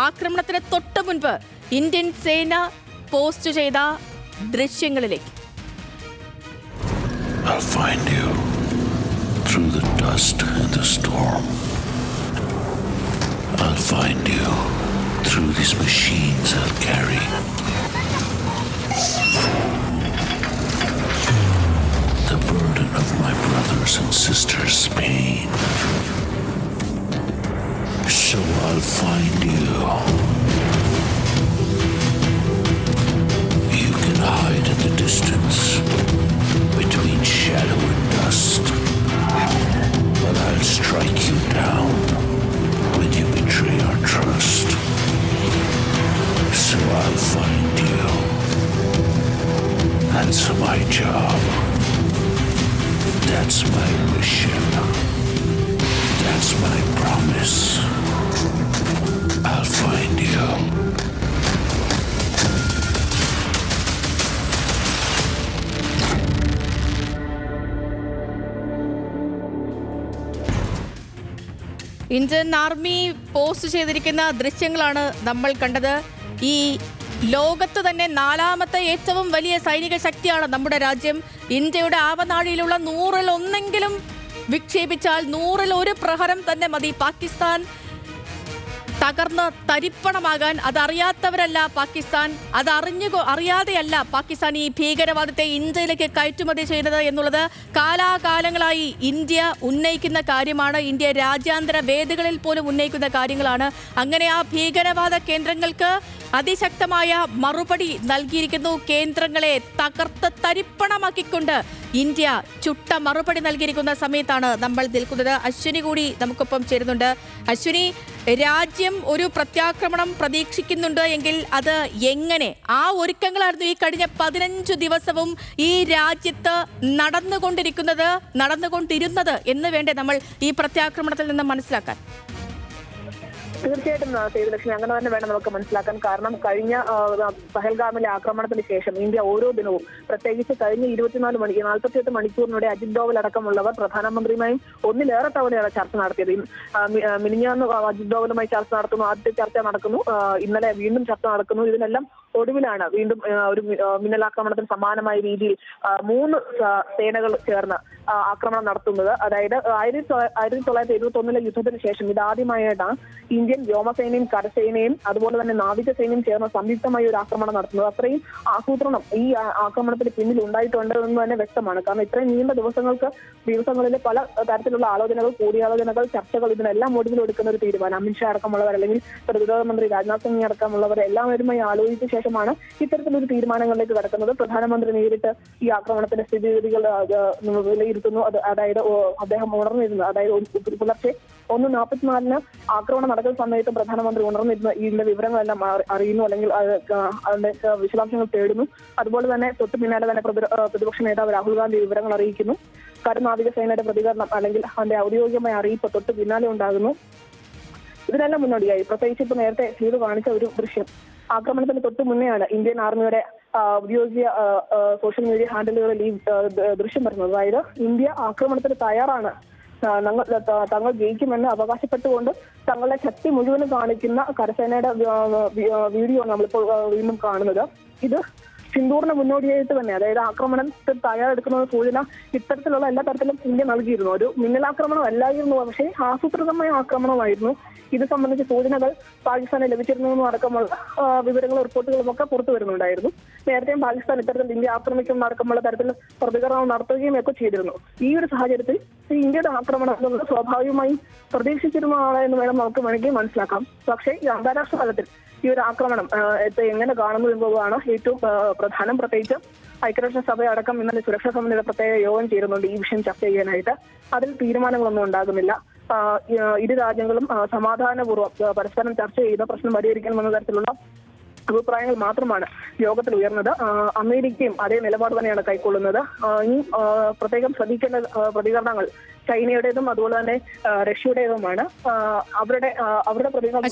ആക്രമണത്തിന് തൊട്ട് മുൻപ് ഇന്ത്യൻ സേന പോസ്റ്റ് ചെയ്ത ദൃശ്യങ്ങളിലേക്ക്. I'll find you through the dust and the storm. I'll find you through these machines I'll carry. The burden of my brothers and sisters' pain. So I'll find you. You can hide in the distance between shadow and dust, but I'll strike you down when you betray our trust. So I'll find you. That's my job. That's my mission. That's my promise. I'll find you. Indian army post ചെയ്തിരിക്കുന്ന ദൃശ്യങ്ങളാണ് നമ്മൾ കണ്ടത്. ഈ ലോകത്ത് തന്നെ 4ാമത്തെ ഏറ്റവും വലിയ സൈനിക ശക്തിയാണ് നമ്മുടെ രാജ്യം. ഇന്ത്യയുടെ ആവനാഴിയിലുള്ള 100-ൽ 1 വിക്ഷേപിച്ചാൽ 100-ൽ 1 പ്രഹരം തന്നെ മതി പാകിസ്ഥാൻ തകർന്ന് തരിപ്പണമാകാൻ. അതറിയാത്തവരല്ല പാകിസ്ഥാൻ, അറിയാതെയല്ല പാകിസ്ഥാൻ ഈ ഭീകരവാദത്തെ ഇന്ത്യയിലേക്ക് കയറ്റുമതി ചെയ്യുന്നത് എന്നുള്ളത് കാലാകാലങ്ങളായി ഇന്ത്യ ഉന്നയിക്കുന്ന കാര്യമാണ്. ഇന്ത്യ രാജ്യാന്തര വേദികളിൽ പോലും ഉന്നയിക്കുന്ന കാര്യങ്ങളാണ്. അങ്ങനെ ആ ഭീകരവാദ കേന്ദ്രങ്ങൾക്ക് അതിശക്തമായ മറുപടി നൽകിയിരിക്കുന്നു. കേന്ദ്രങ്ങളെ തകർത്ത് തരിപ്പണമാക്കിക്കൊണ്ട് ഇന്ത്യ ചുട്ട മറുപടി നൽകിയിരിക്കുന്ന സമയത്താണ് നമ്മൾ നിൽക്കുന്നത്. അശ്വിനി കൂടി നമുക്കൊപ്പം ചേരുന്നുണ്ട്. അശ്വിനി, രാജ്യം ഒരു പ്രത്യാക്രമണം പ്രതീക്ഷിക്കുന്നുണ്ട് എങ്കിൽ അത് എങ്ങനെ? ആ ഒരുക്കങ്ങളായിരുന്നു ഈ കഴിഞ്ഞ 15 ദിവസവും ഈ രാജ്യത്ത് നടന്നുകൊണ്ടിരുന്നത് എന്ന് വേണ്ടേ നമ്മൾ ഈ പ്രത്യാക്രമണത്തിൽ നിന്ന് മനസ്സിലാക്കാൻ? തീർച്ചയായിട്ടും സേതുലക്ഷ്മി, അങ്ങനെ തന്നെ വേണം നമുക്ക് മനസ്സിലാക്കാൻ. കാരണം കഴിഞ്ഞ പഹൽഗാമിലെ ആക്രമണത്തിന് ശേഷം ഇന്ത്യ ഓരോ ദിനവും, പ്രത്യേകിച്ച് കഴിഞ്ഞ 48 മണിക്കൂറിനിടെ അജിത് ഡോവൽ അടക്കമുള്ളവർ പ്രധാനമന്ത്രിയുമായും ഒന്നിലേറെ തവണയാണ് ചർച്ച നടത്തിയത്. മിനിഞ്ഞാന്ന് അജിത് ഡോവലുമായി ചർച്ച നടത്തുന്നു, ആദ്യത്തെ ചർച്ച നടക്കുന്നു, ഇന്നലെ വീണ്ടും ചർച്ച നടക്കുന്നു. ഇതിനെല്ലാം ഒടുവിലാണ് വീണ്ടും ഒരു മിന്നലാക്രമണത്തിന് സമാനമായ രീതിയിൽ 3 സേനകൾ ചേർന്ന് ആക്രമണം നടത്തുന്നത്. അതായത് 1971 യുദ്ധത്തിന് ശേഷം ഇതാദ്യമായിട്ടാണ് ഇന്ത്യൻ വ്യോമസേനയും കരസേനയും അതുപോലെ തന്നെ നാവികസേനയും ചേർന്ന് സംയുക്തമായി ഒരു ആക്രമണം നടത്തുന്നത്. അത്രയും ആസൂത്രണം ഈ ആക്രമണത്തിന് പിന്നിൽ ഉണ്ടായിട്ടുണ്ട് എന്ന് തന്നെ വ്യക്തമാണ്. കാരണം ഇത്രയും നീണ്ട ദിവസങ്ങളിലെ പല തരത്തിലുള്ള ആലോചനകൾ, കൂടിയാലോചനകൾ, ചർച്ചകൾ, ഇതിനെല്ലാം ഒടുവിൽ എടുക്കുന്ന ഒരു തീരുമാനം അമിത്ഷാ അടക്കമുള്ളവർ അല്ലെങ്കിൽ പ്രതിരോധ മന്ത്രി രാജ്നാഥ് സിംഗ് അടക്കമുള്ളവർ എല്ലാവരുമായി ആലോചിച്ച ശേഷമാണ് ഇത്തരത്തിലൊരു തീരുമാനങ്ങളിലേക്ക് കടക്കുന്നത്. പ്രധാനമന്ത്രി നേരിട്ട് ഈ ആക്രമണത്തിന്റെ സ്ഥിതിഗതികൾ വിലയിരുത്തുന്നു. അതായത് അദ്ദേഹം ഉണർന്നിരുന്നു. അതായത് പുലർച്ചെ 1:44 ആക്രമണം നടക്കുന്ന സമയത്ത് പ്രധാനമന്ത്രി ഉണർന്നിരുന്ന ഇതിന്റെ വിവരങ്ങളെല്ലാം അറിയുന്നു, അല്ലെങ്കിൽ അതിന്റെ വിശദാംശങ്ങൾ തേടുന്നു. അതുപോലെ തന്നെ തൊട്ടു പിന്നാലെ തന്നെ പ്രതിപക്ഷ നേതാവ് രാഹുൽ ഗാന്ധി വിവരങ്ങൾ അറിയിക്കുന്നു. കരനാവികസേനയുടെ പ്രതികരണം അല്ലെങ്കിൽ അതിന്റെ ഔദ്യോഗികമായ അറിയിപ്പ് തൊട്ട് പിന്നാലെ ഉണ്ടാകുന്നു. ഇതിനെല്ലാം മുന്നോടിയായി പ്രത്യേകിച്ച് ഇപ്പൊ നേരത്തെ ചെയ്തു കാണിച്ച ഒരു ദൃശ്യം, ആക്രമണത്തിന് തൊട്ട് മുന്നെയാണ് ഇന്ത്യൻ ആർമിയുടെ ഔദ്യോഗിക സോഷ്യൽ മീഡിയ ഹാൻഡിലുകളിൽ ഈ ദൃശ്യം വരുന്നത്. അതായത് ഇന്ത്യ ആക്രമണത്തിന് തയ്യാറാണ്, തങ്ങൾ ജയിക്കുമെന്ന് അവകാശപ്പെട്ടുകൊണ്ട് തങ്ങളുടെ ശക്തി മുഴുവനും കാണിക്കുന്ന കരസേനയുടെ വീഡിയോ നമ്മളിപ്പോൾ വീണ്ടും കാണുന്നത്. ഇത് സിന്ദൂറിന് മുന്നോടിയായിട്ട് തന്നെ, അതായത് ആക്രമണത്തിൽ തയ്യാറെടുക്കുന്ന സൂചന ഇത്തരത്തിലുള്ള എല്ലാ തരത്തിലും ഇന്ത്യ നൽകിയിരുന്നു. ഒരു മിന്നലാക്രമണം അല്ലായിരുന്നു, പക്ഷേ ആസൂത്രിതമായ ആക്രമണമായിരുന്നു. ഇത് സംബന്ധിച്ച സൂചനകൾ പാകിസ്ഥാന് ലഭിച്ചിരുന്നു അടക്കമുള്ള വിവരങ്ങളും റിപ്പോർട്ടുകളും ഒക്കെ പുറത്തു വരുന്നുണ്ടായിരുന്നു. നേരത്തെയും പാകിസ്ഥാൻ ഇത്തരത്തിൽ ഇന്ത്യ ആക്രമിക്കുന്ന അടക്കമുള്ള തരത്തിൽ പ്രതികരണം നടത്തുകയും ഒക്കെ ചെയ്തിരുന്നു. ഈ ഒരു സാഹചര്യത്തിൽ ഇന്ത്യയുടെ ആക്രമണം എന്നുള്ളത് സ്വാഭാവികമായും പ്രതീക്ഷിച്ചിരുന്നതാണ് എന്ന് വേണമെങ്കിൽ മനസ്സിലാക്കാം. പക്ഷേ ഈ അന്താരാഷ്ട്ര തലത്തിൽ ഈ ഒരു ആക്രമണം എങ്ങനെ കാണുന്നു എന്നുള്ളതാണ് ഏറ്റവും പ്രധാനം. പ്രത്യേകിച്ച് ഐക്യരാഷ്ട്രസഭ അടക്കം ഇന്നലെ സുരക്ഷാ സമിതിയുടെ പ്രത്യേക യോഗം ചേരുന്നുണ്ട് ഈ വിഷയം ചർച്ച ചെയ്യാനായിട്ട്. അതിൽ തീരുമാനങ്ങളൊന്നും ഉണ്ടാകുന്നില്ല. ഇരു രാജ്യങ്ങളും സമാധാനപൂർവ്വം പരസ്പരം ചർച്ച ചെയ്ത് പ്രശ്നം പരിഹരിക്കണമെന്ന തരത്തിലുള്ള അഭിപ്രായങ്ങൾ മാത്രമാണ് യോഗത്തിൽ ഉയർന്നത്. അമേരിക്കയും അതേ നിലപാട് തന്നെയാണ് കൈക്കൊള്ളുന്നത്. ഇനി പ്രത്യേകം ശ്രദ്ധിക്കേണ്ട പ്രതികരണങ്ങൾ ചൈനയുടേതും അതുപോലെ തന്നെ റഷ്യയുടേതുമാണ്. അവരുടെ പ്രതികരണം